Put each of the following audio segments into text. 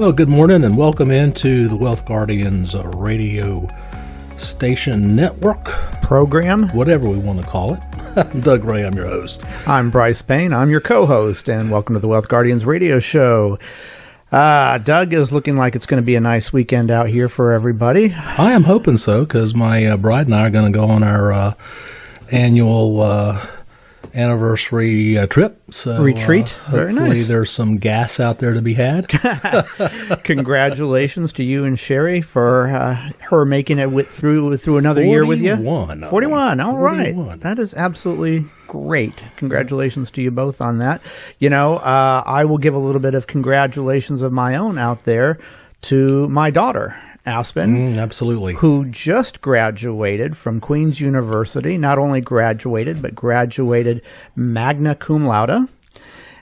Well, good morning and welcome into the Wealth Guardians radio station network program, whatever we want to call it. I'm Doug Ray, I'm your host. I'm Brice Payne, I'm your co-host, and welcome to the Wealth Guardians radio show. Doug, is looking like it's going to be a nice weekend out here for everybody. I am hoping so, because my bride and I are going to go on our annual anniversary trip. So retreat. Very hopefully nice. There's some gas out there to be had. Congratulations to you and Sherry for her making it through another year with you. 41. All right. That is absolutely great. Congratulations to you both on that. You know, I will give a little bit of congratulations of my own out there to my daughter, Aspen. Absolutely. Who just graduated from Queen's University. Not only graduated, but graduated magna cum laude.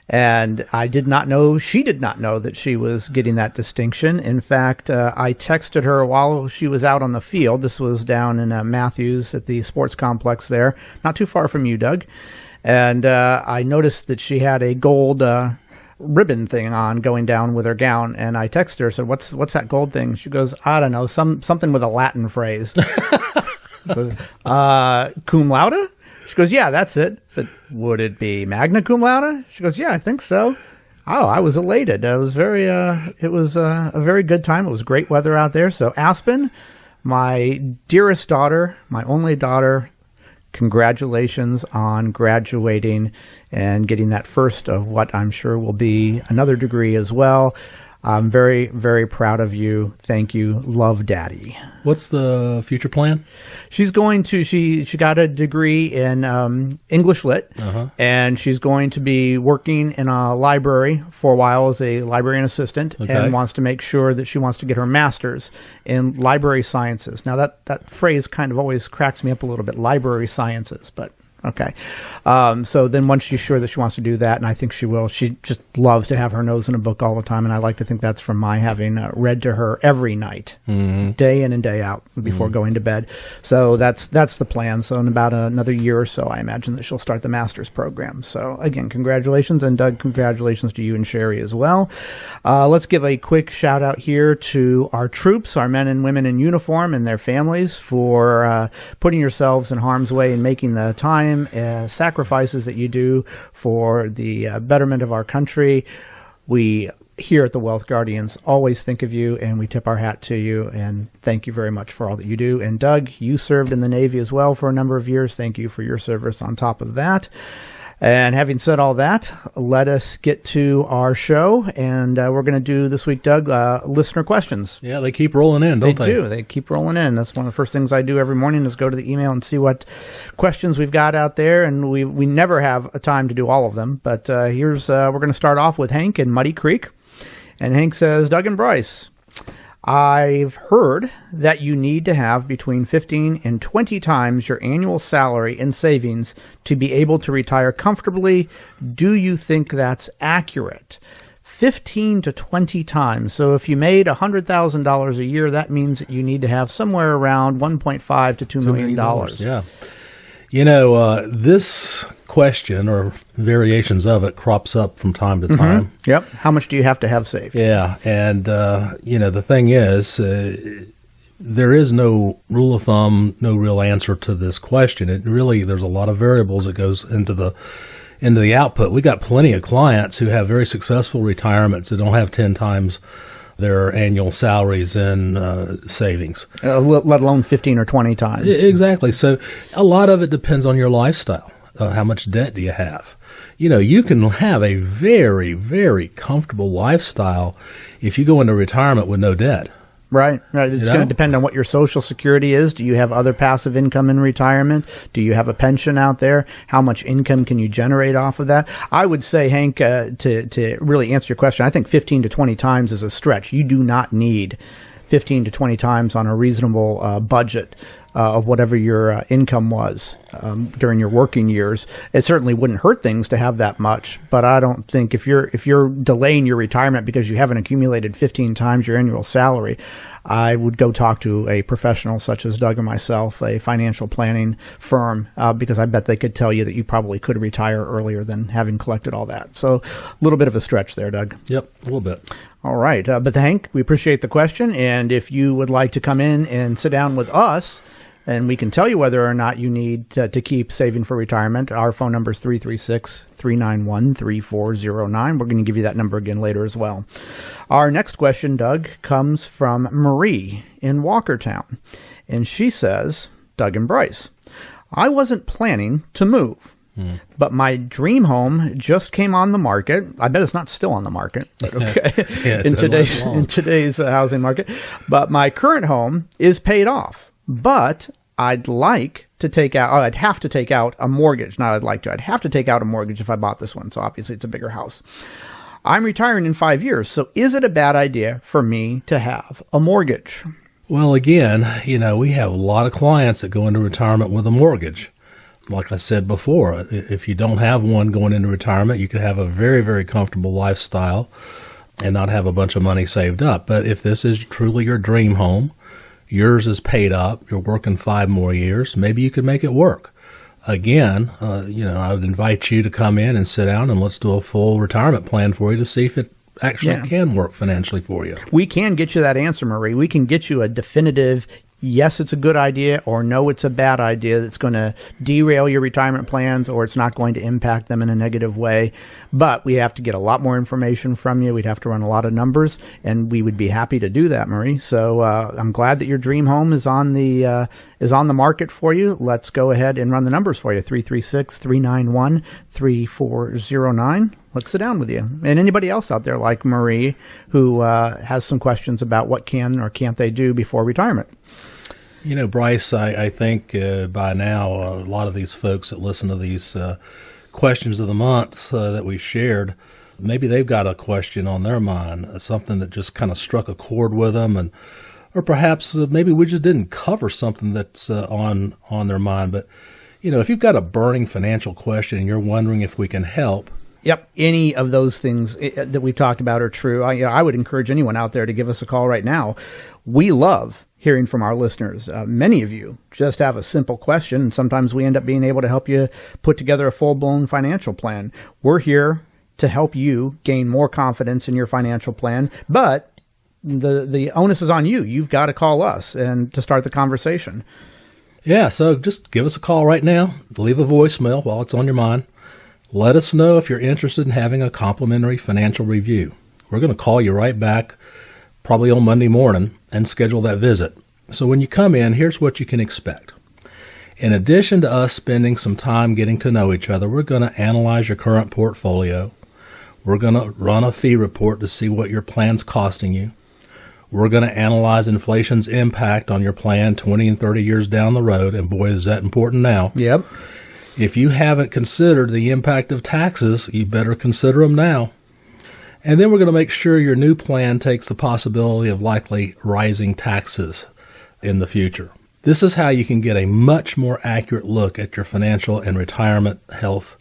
And I did not know, she did not know that she was getting that distinction. In fact, I texted her while she was out on the field. This was down in Matthews at the sports complex there, not too far from you, Doug. And I noticed that she had a gold ribbon thing on going down with her gown, and I texted her, said, what's that gold thing? She goes, I don't know, something with a Latin phrase. Says, cum laude? She goes, yeah, that's it. I said, would it be magna cum laude? She goes, yeah, I think so. Oh, I was elated. It was a very good time. It was great weather out there. So Aspen, my dearest daughter, my only daughter, congratulations on graduating and getting that first of what I'm sure will be another degree as well. I'm very, very proud of you. Thank you. Love, Daddy. What's the future plan? She's going to, she got a degree in English Lit, and she's going to be working in a library for a while as a librarian assistant, and wants to make sure that she wants to get her master's in library sciences. Now, that phrase kind of always cracks me up a little bit, library sciences, but okay. So then once she's sure that she wants to do that, and I think she will, she just loves to have her nose in a book all the time, and I like to think that's from my having read to her every night, day in and day out before going to bed. So that's the plan. So in about another year or so, I imagine that she'll start the master's program. So again, congratulations, and Doug, congratulations to you and Sherry as well. Let's give a quick shout out here to our troops, our men and women in uniform and their families for putting yourselves in harm's way and making the time sacrifices that you do for the betterment of our country. We here at the Wealth Guardians always think of you, and we tip our hat to you, and thank you very much for all that you do. And Doug, you served in the Navy as well for a number of years. Thank you for your service on top of that. And having said all that, let us get to our show, and we're going to do this week, Doug, listener questions. Yeah, they keep rolling in, don't they? They do. They keep rolling in. That's one of the first things I do every morning is go to the email and see what questions we've got out there, and we never have a time to do all of them. But here's we're going to start off with Hank in Muddy Creek, and Hank says, Doug and Brice, I've heard that you need to have between 15 and 20 times your annual salary in savings to be able to retire comfortably. Do you think that's accurate? 15 to 20 times. So if you made $100,000 a year, that means that you need to have somewhere around $1.5 to $2 million. Yeah. You know, this question or variations of it crops up from time to time. Yep. How much do you have to have saved? Yeah. And, you know, the thing is, there is no rule of thumb, no real answer to this question. It really, there's a lot of variables that goes into the output. We got plenty of clients who have very successful retirements that don't have 10 times their annual salaries in savings. Let alone 15 or 20 times. Exactly. So a lot of it depends on your lifestyle. How much debt do you have? You know, you can have a very, very comfortable lifestyle if you go into retirement with no debt. Right. It's going to depend on what your Social Security is. Do you have other passive income in retirement? Do you have a pension out there? How much income can you generate off of that? I would say, Hank, to really answer your question, I think 15 to 20 times is a stretch. You do not need 15 to 20 times on a reasonable budget of whatever your income was during your working years. It certainly wouldn't hurt things to have that much, but I don't think if you're delaying your retirement because you haven't accumulated 15 times your annual salary, I would go talk to a professional such as Doug or myself, a financial planning firm, because I bet they could tell you that you probably could retire earlier than having collected all that. So a little bit of a stretch there, Doug. Yep, a little bit. All right. But Hank, we appreciate the question. And if you would like to come in and sit down with us, and we can tell you whether or not you need to keep saving for retirement, our phone number is 336-391-3409. We're going to give you that number again later as well. Our next question, Doug, comes from Marie in Walkertown. And she says, Doug and Brice, I wasn't planning to move. But my dream home just came on the market. I bet it's not still on the market, but okay. in today's housing market. But my current home is paid off. But I'd have to take out a mortgage. I'd have to take out a mortgage if I bought this one. So obviously it's a bigger house. I'm retiring in 5 years. So is it a bad idea for me to have a mortgage? Well, again, we have a lot of clients that go into retirement with a mortgage. Like I said before, if you don't have one going into retirement, you could have a very, very comfortable lifestyle and not have a bunch of money saved up. But if this is truly your dream home, yours is paid up, you're working 5 more years, maybe you could make it work. Again, I would invite you to come in and sit down and let's do a full retirement plan for you to see if it actually can work financially for you. We can get you that answer, Marie. We can get you a definitive yes, it's a good idea, or no, it's a bad idea that's going to derail your retirement plans, or it's not going to impact them in a negative way. But we have to get a lot more information from you. We'd have to run a lot of numbers, and we would be happy to do that, Marie. So I'm glad that your dream home is on the market for you. Let's go ahead and run the numbers for you. 336-391-3409. Let's sit down with you. And anybody else out there like Marie who has some questions about what can or can't they do before retirement. Brice, I think by now a lot of these folks that listen to these questions of the month that we shared, maybe they've got a question on their mind, something that just kind of struck a chord with them, or perhaps maybe we just didn't cover something that's on their mind. But, if you've got a burning financial question and you're wondering if we can help. Yep. Any of those things that we've talked about are true. I would encourage anyone out there to give us a call right now. We love hearing from our listeners. Many of you just have a simple question, and sometimes we end up being able to help you put together a full-blown financial plan. We're here to help you gain more confidence in your financial plan, but the onus is on you. You've got to call us and to start the conversation. Yeah, so just give us a call right now. Leave a voicemail while it's on your mind. Let us know if you're interested in having a complimentary financial review. We're going to call you right back, probably on Monday morning, and schedule that visit. So when you come in, here's what you can expect. In addition to us spending some time getting to know each other, we're going to analyze your current portfolio. We're going to run a fee report to see what your plan's costing you. We're going to analyze inflation's impact on your plan 20 and 30 years down the road, and boy, is that important now. Yep. If you haven't considered the impact of taxes, you better consider them now. And then we're going to make sure your new plan takes the possibility of likely rising taxes in the future. This is how you can get a much more accurate look at your financial and retirement health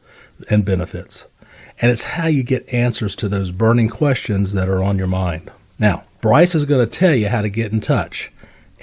and benefits. And it's how you get answers to those burning questions that are on your mind. Now, Brice is going to tell you how to get in touch.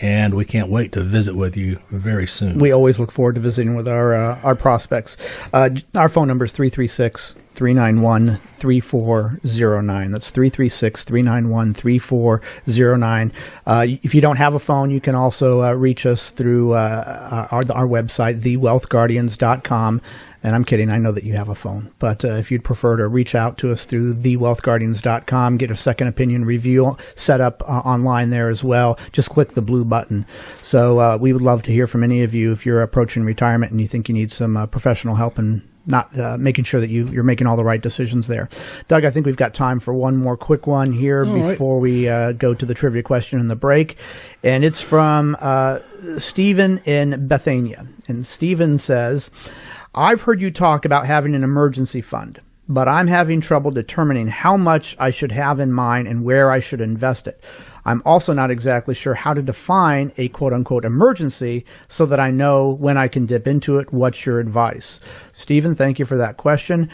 And we can't wait to visit with you very soon. We always look forward to visiting with our prospects. Our phone number is 336-391-3409. That's 336-391-3409. If you don't have a phone, you can also reach us through our website, thewealthguardians.com. And I'm kidding, I know that you have a phone. But if you'd prefer to reach out to us through thewealthguardians.com, get a second opinion review set up online there as well, just click the blue button. So we would love to hear from any of you if you're approaching retirement and you think you need some professional help and not making sure that you're making all the right decisions there. Doug, I think we've got time for one more quick one here before we go to the trivia question in the break. And it's from Stephen in Bethania. And Stephen says, I've heard you talk about having an emergency fund. but I'm having trouble determining how much I should have in mind and where I should invest it. I'm also not exactly sure how to define a quote-unquote emergency so that I know when I can dip into it. What's your advice? Stephen, thank you for that question.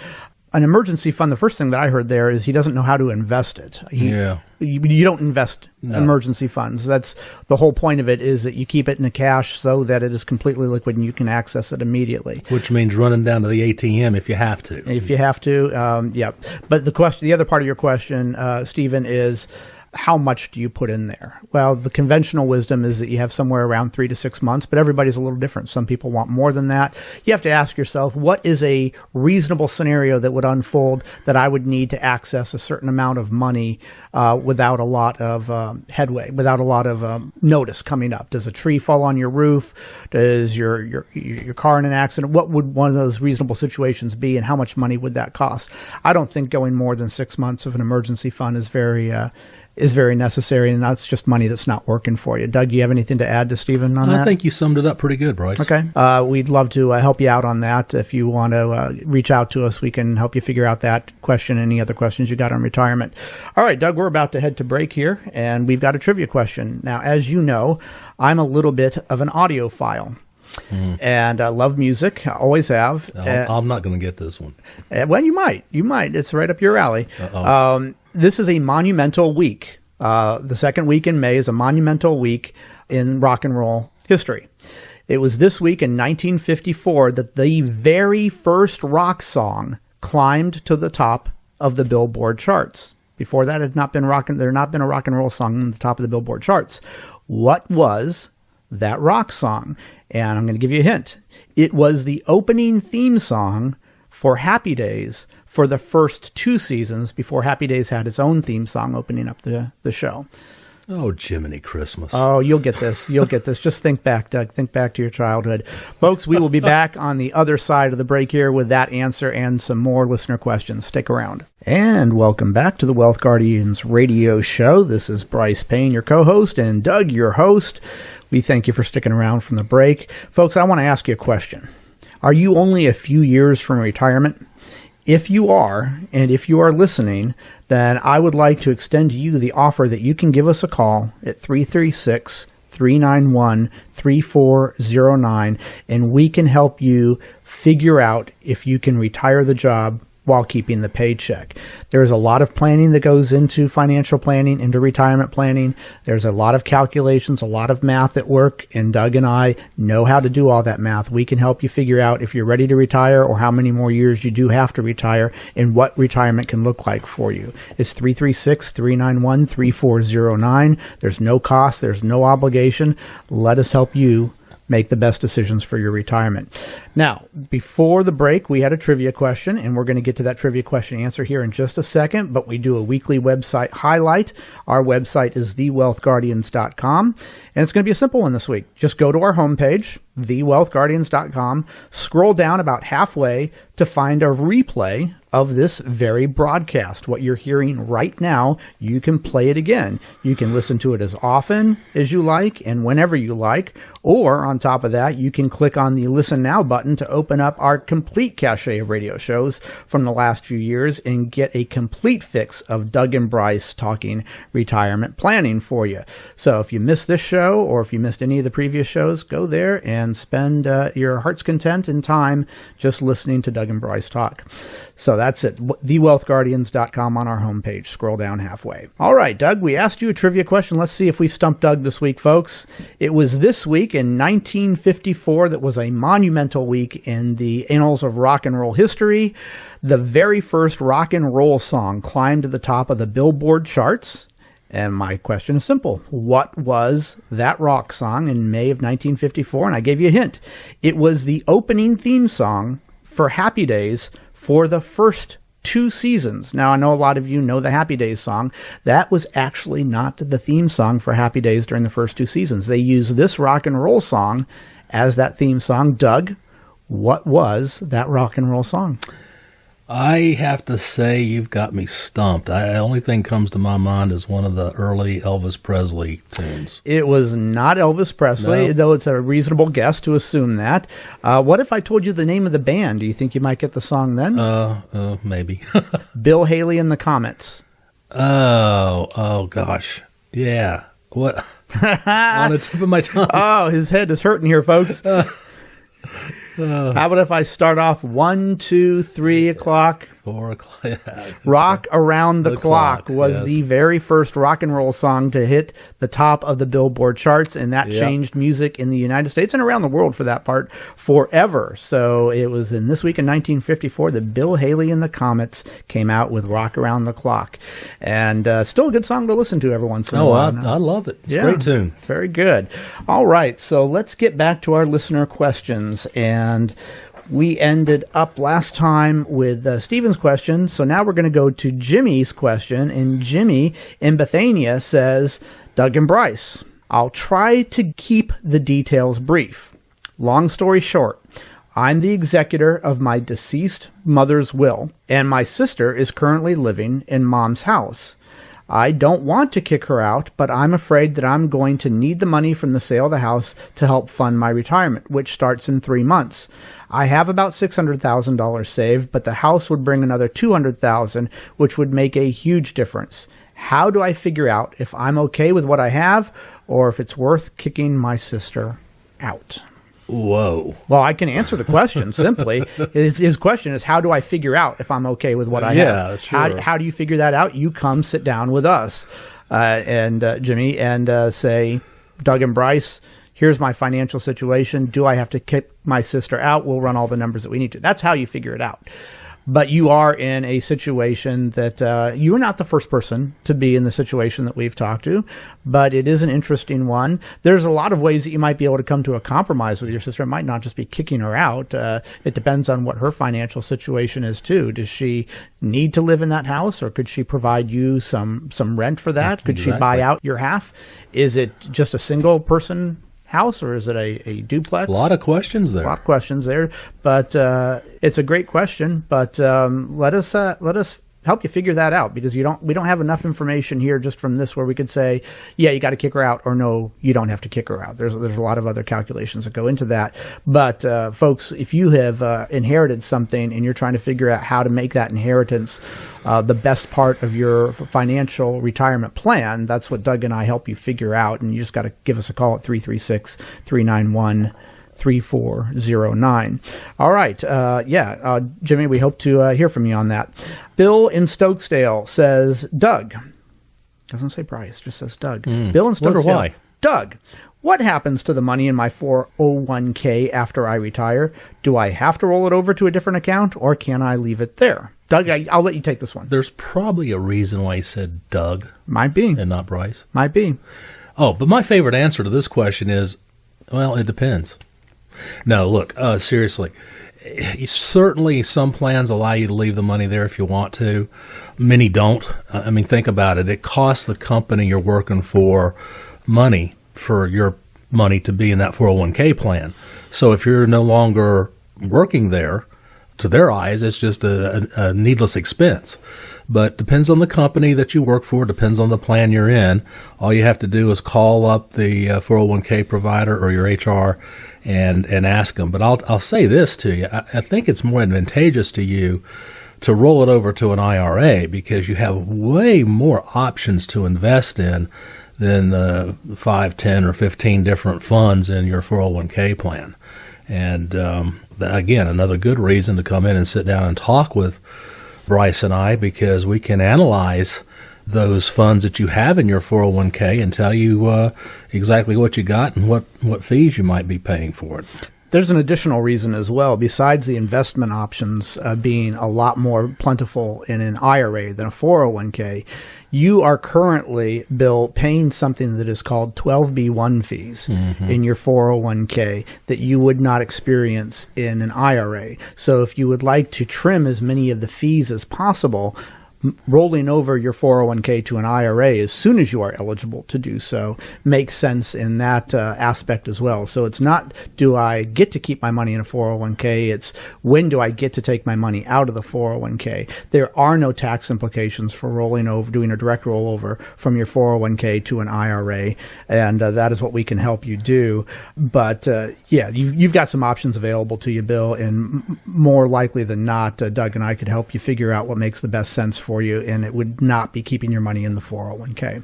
An emergency fund, the first thing that I heard there is he doesn't know how to invest it. You don't invest emergency funds. That's the whole point of it, is that you keep it in the cash so that it is completely liquid and you can access it immediately. Which means running down to the ATM if you have to. If you have to, yeah. But the other part of your question, Stephen, is how much do you put in there? Well, the conventional wisdom is that you have somewhere around 3 to 6 months, but everybody's a little different. Some people want more than that. You have to ask yourself, what is a reasonable scenario that would unfold that I would need to access a certain amount of money without a lot of headway, without a lot of notice coming up? Does a tree fall on your roof? Does your car in an accident? What would one of those reasonable situations be, and how much money would that cost? I don't think going more than 6 months of an emergency fund is very necessary, and that's just money that's not working for you. Doug, do you have anything to add to Stephen on that? I think you summed it up pretty good, Brice. Okay. We'd love to help you out on that. If you want to reach out to us, we can help you figure out that question, any other questions you got on retirement. All right, Doug, we're about to head to break here, and we've got a trivia question. Now, as you know, I'm a little bit of an audiophile. And I love music. I always have. I'm not going to get this one. Well, you might. It's right up your alley. This is a monumental week. The second week in May is a monumental week in rock and roll history. It was this week in 1954 that the very first rock song climbed to the top of the Billboard charts. Before that, there had not been a rock and roll song on the top of the Billboard charts. What was that rock song? And I'm going to give you a hint. It was the opening theme song for Happy Days for the first 2 seasons before Happy Days had its own theme song opening up the show. Oh, Jiminy Christmas. Oh, you'll get this. Just think back, Doug. Think back to your childhood. Folks, we will be back on the other side of the break here with that answer and some more listener questions. Stick around. And welcome back to the Wealth Guardians radio show. This is Brice Payne, your co-host, and Doug, your host. We thank you for sticking around from the break. Folks, I want to ask you a question. Are you only a few years from retirement? If you are, and if you are listening, then I would like to extend to you the offer that you can give us a call at 336-391-3409, and we can help you figure out if you can retire the job while keeping the paycheck. There's a lot of planning that goes into financial planning, into retirement planning. There's a lot of calculations, a lot of math at work, and Doug and I know how to do all that math. We can help you figure out if you're ready to retire or how many more years you do have to retire and what retirement can look like for you. It's 336-391-3409. There's no cost. There's no obligation. Let us help you make the best decisions for your retirement. Now, before the break, we had a trivia question, and we're going to get to that trivia question answer here in just a second, but we do a weekly website highlight. Our website is thewealthguardians.com, and it's going to be a simple one this week. Just go to our homepage, thewealthguardians.com, scroll down about halfway to find a replay of this very broadcast. What you're hearing right now, you can play it again. You can listen to it as often as you like and whenever you like, or on top of that, you can click on the Listen Now button to open up our complete cache of radio shows from the last few years and get a complete fix of Doug and Brice talking retirement planning for you. So if you missed this show or if you missed any of the previous shows, go there and spend your heart's content and time just listening to Doug and Brice talk. So that's it. TheWealthGuardians.com on our homepage. Scroll down halfway. All right, Doug, we asked you a trivia question. Let's see if we've stumped Doug this week, folks. It was this week in 1954 that was a monumental week in the annals of rock and roll history. The very first rock and roll song climbed to the top of the Billboard charts. And my question is simple. What was that rock song in May of 1954? And I gave you a hint. It was the opening theme song for Happy Days for the first 2 seasons. Now, I know a lot of you know the Happy Days song. That was actually not the theme song for Happy Days during the first 2 seasons. They used this rock and roll song as that theme song. Doug, what was that rock and roll song? I have to say you've got me stumped. The only thing comes to my mind is one of the early Elvis Presley tunes. It was not Elvis Presley, though it's a reasonable guess to assume that. What if I told you the name of the band? Do you think you might get the song then? Maybe. Bill Haley and the Comets. Oh gosh. Yeah. What? On the tip of my tongue. Oh, his head is hurting here, folks. How about if I start off 1, 2, 3 o'clock? 4 o'clock. Yeah. Rock Around the Clock was the very first rock and roll song to hit the top of the Billboard charts, and that changed music in the United States and around the world for that part forever. So it was in this week in 1954 that Bill Haley and the Comets came out with Rock Around the Clock. And still a good song to listen to every once in a while. I love it. It's a great tune. Very good. All right, so let's get back to our listener questions. And we ended up last time with Stephen's question, so now we're going to go to Jimmy's question. And Jimmy in Bethania says, Doug and Brice, I'll try to keep the details brief. Long story short, I'm the executor of my deceased mother's will, and my sister is currently living in Mom's house. I don't want to kick her out, but I'm afraid that I'm going to need the money from the sale of the house to help fund my retirement, which starts in 3 months. I have about $600,000 saved, but the house would bring another $200,000, which would make a huge difference. How do I figure out if I'm okay with what I have, or if it's worth kicking my sister out? Whoa. Well, I can answer the question simply. His question is, how do I figure out if I'm okay with what I have? Sure. How do you figure that out? You come sit down with us, Jimmy, and say, Doug and Brice, here's my financial situation. Do I have to kick my sister out? We'll run all the numbers that we need to. That's how you figure it out. But you are in a situation that you're not the first person to be in the situation that we've talked to, but it is an interesting one. There's a lot of ways that you might be able to come to a compromise with your sister. It might not just be kicking her out. It depends on what her financial situation is, too. Does she need to live in that house, or could she provide you some rent for that? Could she buy out your half? Is it just a single person house, or is it a duplex? A lot of questions there. A lot of questions there, but it's a great question. But let us help you figure that out, because we don't have enough information here just from this where we could say, yeah, you got to kick her out, or no, you don't have to kick her out. There's a lot of other calculations that go into that. But folks, if you have inherited something and you're trying to figure out how to make that inheritance the best part of your financial retirement plan, that's what Doug and I help you figure out. And you just got to give us a call at 336-391-3409. All right. Jimmy, we hope to hear from you on that. Bill in Stokesdale says, Doug. Doesn't say Brice, just says Doug. Bill in Stokesdale. Wonder why. Doug, what happens to the money in my 401k after I retire? Do I have to roll it over to a different account, or can I leave it there? Doug, I'll let you take this one. There's probably a reason why he said Doug. Might be. And not Brice. Might be. Oh, but my favorite answer to this question is, well, it depends. No, look, seriously. Certainly some plans allow you to leave the money there if you want to. Many don't. I mean, think about it. It costs the company you're working for money for your money to be in that 401k plan. So if you're no longer working there, to their eyes, it's just a needless expense. But depends on the company that you work for, depends on the plan you're in. All you have to do is call up the 401k provider or your HR and ask them. But I'll say this to you. I think it's more advantageous to you to roll it over to an IRA, because you have way more options to invest in than the 5, 10, or 15 different funds in your 401k plan. And again, another good reason to come in and sit down and talk with Brice and I, because we can analyze those funds that you have in your 401k and tell you exactly what you got and what fees you might be paying for it. There's an additional reason as well, besides the investment options being a lot more plentiful in an IRA than a 401k. You are currently, Bill, paying something that is called 12B1 fees in your 401k that you would not experience in an IRA. So if you would like to trim as many of the fees as possible, rolling over your 401k to an IRA as soon as you are eligible to do so makes sense in that aspect as well. So it's not, do I get to keep my money in a 401k? It's, when do I get to take my money out of the 401k? There are no tax implications for rolling over, doing a direct rollover from your 401k to an IRA. And that is what we can help you do. But you've got some options available to you, Bill. And more likely than not, Doug and I could help you figure out what makes the best sense for you, and it would not be keeping your money in the 401k.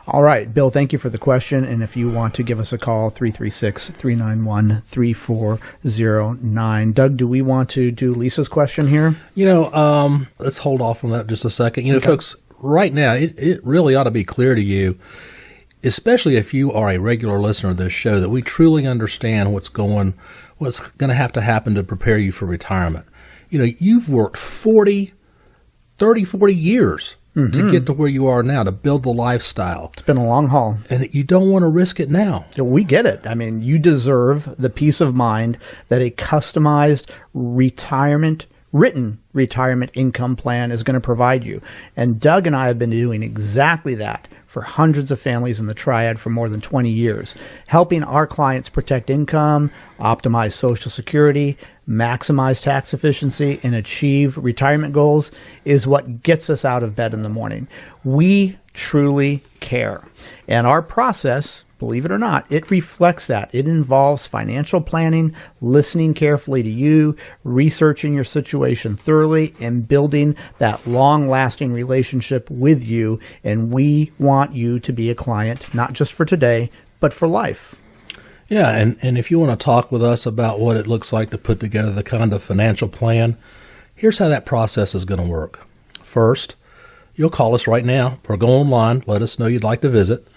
All right, Bill, thank you for the question. And if you want to give us a call, 336-391-3409. Doug, do we want to do Lisa's question here? Let's hold off on that just a second. Folks, right now, it really ought to be clear to you, especially if you are a regular listener of this show, that we truly understand what's going to have to happen to prepare you for retirement. You've worked 40 years to get to where you are now, to build the lifestyle. It's been a long haul. And you don't want to risk it now. We get it. I mean, you deserve the peace of mind that a customized written retirement income plan is going to provide you. And Doug and I have been doing exactly that for hundreds of families in the Triad for more than 20 years, helping our clients protect income, optimize Social Security, maximize tax efficiency, and achieve retirement goals is what gets us out of bed in the morning. We truly care. And our process, believe it or not, it reflects that. It involves financial planning, listening carefully to you, researching your situation thoroughly, and building that long-lasting relationship with you. And we want you to be a client, not just for today, but for life. Yeah, and if you want to talk with us about what it looks like to put together the kind of financial plan, here's how that process is going to work. First, you'll call us right now or go online, let us know you'd like to visit.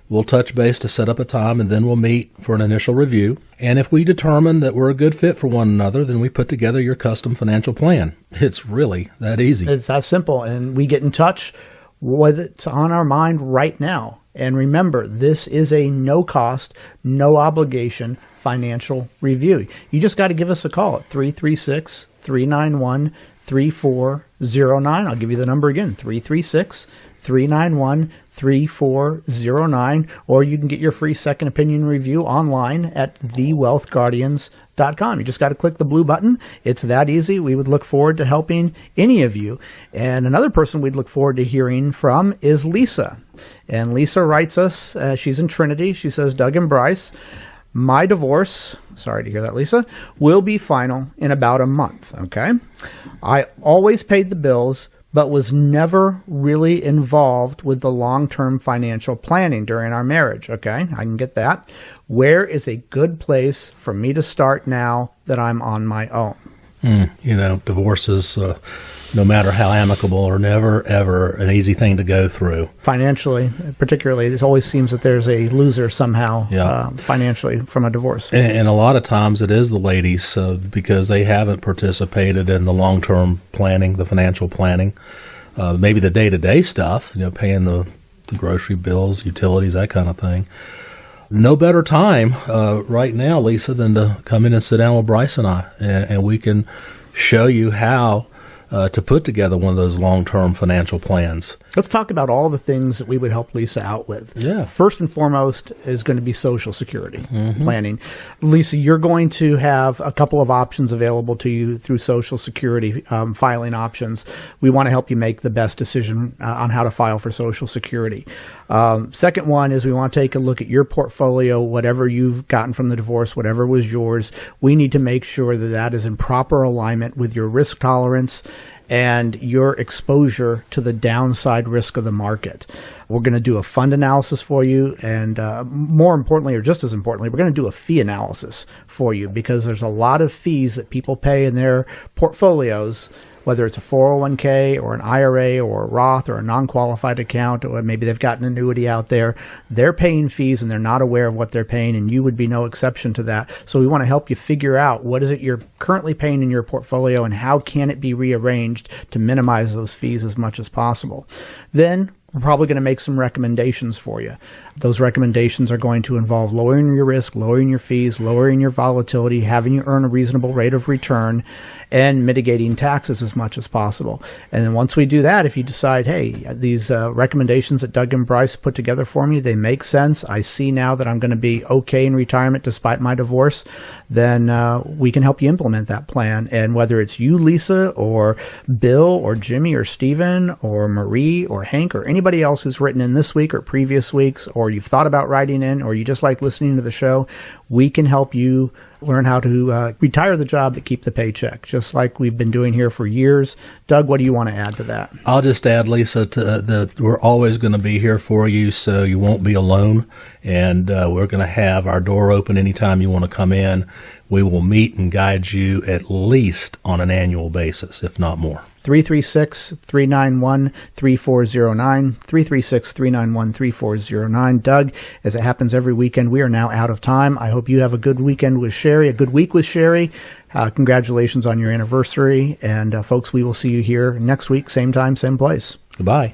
We'll touch base to set up a time, and then we'll meet for an initial review. And if we determine that we're a good fit for one another, then we put together your custom financial plan. It's really that easy. It's that simple. And we get in touch with what's on our mind right now. And remember, this is a no-cost, no-obligation financial review. You just got to give us a call at 336-391-3409. I'll give you the number again, 336-391-3409, or you can get your free second opinion review online at thewealthguardians.com. You just got to click the blue button. It's that easy. We would look forward to helping any of you. And another person we'd look forward to hearing from is Lisa. And Lisa writes us, she's in Trinity. She says, Doug and Brice, my divorce, sorry to hear that, Lisa, will be final in about a month, okay? I always paid the bills, but was never really involved with the long-term financial planning during our marriage, okay? I can get that. Where is a good place for me to start now that I'm on my own? Divorce is, no matter how amicable, are never, ever an easy thing to go through. Financially, particularly, it always seems that there's a loser somehow financially from a divorce. And a lot of times it is the ladies because they haven't participated in the long-term planning, the financial planning, maybe the day-to-day stuff, paying the grocery bills, utilities, that kind of thing. No better time right now, Lisa, than to come in and sit down with Brice and I, and we can show you how to put together one of those long-term financial plans. Let's talk about all the things that we would help Lisa out with. Yeah. First and foremost is going to be Social Security planning. Lisa, you're going to have a couple of options available to you through Social Security filing options. We want to help you make the best decision on how to file for Social Security. Second one is we want to take a look at your portfolio, whatever you've gotten from the divorce, whatever was yours. We need to make sure that that is in proper alignment with your risk tolerance and your exposure to the downside risk of the market. We're going to do a fund analysis for you, and more importantly, or just as importantly, we're going to do a fee analysis for you, because there's a lot of fees that people pay in their portfolios, whether it's a 401k or an IRA or a Roth or a non-qualified account, or maybe they've got an annuity out there. They're paying fees and they're not aware of what they're paying, and you would be no exception to that. So we want to help you figure out what is it you're currently paying in your portfolio and how can it be rearranged to minimize those fees as much as possible. Then we're probably going to make some recommendations for you. Those recommendations are going to involve lowering your risk, lowering your fees, lowering your volatility, having you earn a reasonable rate of return, and mitigating taxes as much as possible. And then once we do that, if you decide, hey, these recommendations that Doug and Brice put together for me, they make sense. I see now that I'm going to be okay in retirement despite my divorce, then we can help you implement that plan. And whether it's you, Lisa, or Bill, or Jimmy, or Stephen, or Marie, or Hank, or anybody else who's written in this week or previous weeks, or you've thought about writing in, or you just like listening to the show, we can help you learn how to retire the job but keep the paycheck, just like we've been doing here for years. Doug, what do you want to add to that? I'll just add, Lisa, that we're always going to be here for you, so you won't be alone. And we're going to have our door open anytime you want to come in. We will meet and guide you at least on an annual basis, if not more. 336-391-3409, 336-391-3409. Doug, as it happens every weekend, we are now out of time. I hope you have a good weekend with Sherry, a good week with Sherry. Congratulations on your anniversary. And folks, we will see you here next week, same time, same place. Goodbye.